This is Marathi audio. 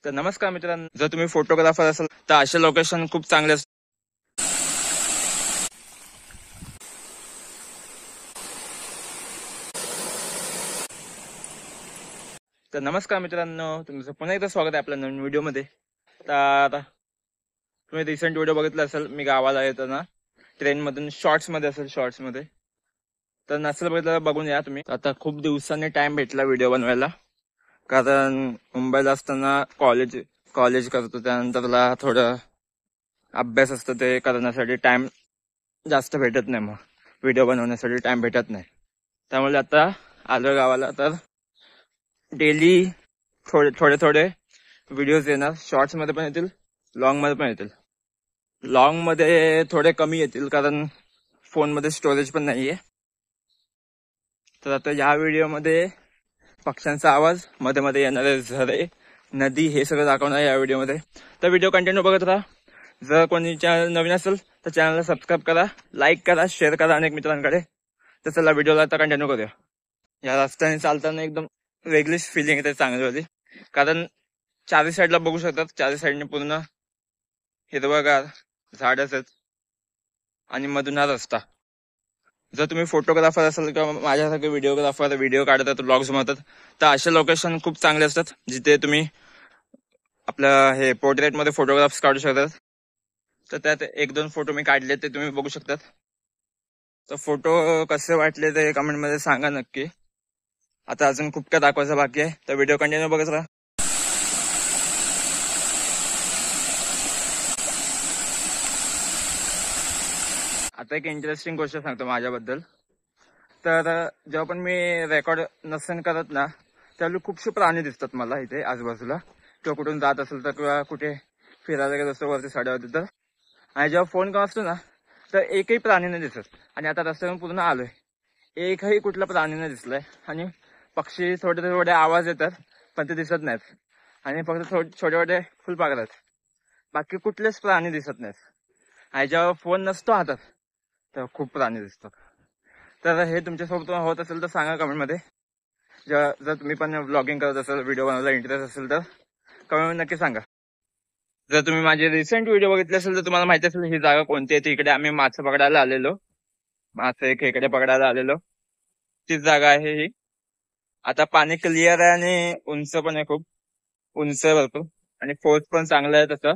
तर नमस्कार मित्रांनो, जर तुम्ही फोटोग्राफर असाल तर असे लोकेशन खूप चांगले असतात. तर नमस्कार मित्रांनो, तुमचं पुन्हा एकदा स्वागत आहे आपल्या नवीन व्हिडिओमध्ये. तर आता तुम्ही रिसेंट व्हिडिओ बघितला असेल, मी गावाला येताना ट्रेन मधून शॉर्ट्स मध्ये असेल, शॉर्ट्स मध्ये तर नसेल बघितलं तर बघून या तुम्ही. आता खूप दिवसांनी टाइम भेटला व्हिडिओ बनवायला, कारण मुंबईला असताना कॉलेज करतो, त्यानंतरला थोडं अभ्यास असतो, ते करण्यासाठी टाइम जास्त भेटत नाही, मग व्हिडिओ बनवण्यासाठी टाइम भेटत नाही. त्यामुळे आता आलो गावाला, तर डेली थोडे थोडे थोडे व्हिडिओज येणार. शॉर्ट्स मध्ये पण येतील, लॉंग मध्ये पण येतील. लॉंग मध्ये थोडे कमी येतील कारण फोन मध्ये स्टोरेज पण नाहीये. तर आता या व्हिडिओमध्ये पक्ष्यांचा आवाज, मध्ये मध्ये येणारे झरे, नदी, हे सगळं दाखवणार या व्हिडिओमध्ये. तर व्हिडिओ कंटिन्यू बघत राहा. जर कोणी चॅनल नवीन असेल तर चॅनलला सबस्क्राईब करा, लाईक करा, शेअर करा अनेक मित्रांकडे. तर चला व्हिडिओला आता कंटिन्यू करूया. या रस्त्याने चालताना एकदम वेगळीच फिलिंग येते, चांगली होती. कारण चारी साईडला बघू शकतात, चारी साईडने पूर्ण हिरवगार झाडच आहेत आणि मधून हा रस्ता. जर तुम्ही फोटोग्राफर असाल किंवा माझ्यासारखे व्हिडिओग्राफर, व्हिडिओ काढतात, ब्लॉग्स बनवतात, तर असे लोकेशन खूप चांगले असतात जिथे तुम्ही आपल्या हे पोर्ट्रेट मध्ये फोटोग्राफ्स काढू शकतात. तर त्यात एक दोन फोटो मी काढले, ते तुम्ही बघू शकतात. तर फोटो कसे वाटले ते कमेंट मध्ये सांगा नक्की. आता अजून खूप काय दाखवायचं बाकी आहे, तर व्हिडिओ कंटिन्यू बघत राहा. आता एक इंटरेस्टिंग गोष्ट सांगतो माझ्याबद्दल. तर जेव्हा पण मी रेकॉर्ड नसेल करत ना, त्यावेळी खूपशे प्राणी दिसतात मला इथे आजूबाजूला, किंवा कुठून जात असेल तर, किंवा कुठे फिरायला गेलो असतो वरती साड्यावरती तर. आणि जेव्हा फोन करत असतो ना, तर एकही प्राणी नाही दिसत. आणि आता रस्त्यावरून पूर्ण आलोय, एकही कुठला प्राणी नाही दिसलाय. आणि पक्षी थोडे थोडे आवाज येतात, पण ते दिसत नाहीत. आणि फक्त छोटे छोटे फुलपाखरं आहेत, बाकी कुठलेच प्राणी दिसत नाहीत. आणि जेव्हा फोन नसतो हातात तेव्हा खूप प्राणी दिसतात. तर हे तुमच्यासोबत होत असेल तर सांगा कमेंट मध्ये. जर तुम्ही पण व्लॉगिंग करत असाल, व्हिडिओ बनवायला इंटरेस्ट असेल तर कमेंट नक्की सांगा. जर तुम्ही माझे रिसेंट व्हिडिओ बघितले असेल तर तुम्हाला माहिती असेल ही जागा कोणती आहे. इकडे आम्ही मासे पकडायला आलेलो, मासे खेकडे पकडायला आलेलो, तीच जागा आहे ही. आता पाणी क्लिअर आहे आणि उंच पण आहे, खूप उंच आहे भरपूर, आणि फोर्स पण चांगला आहे तसं.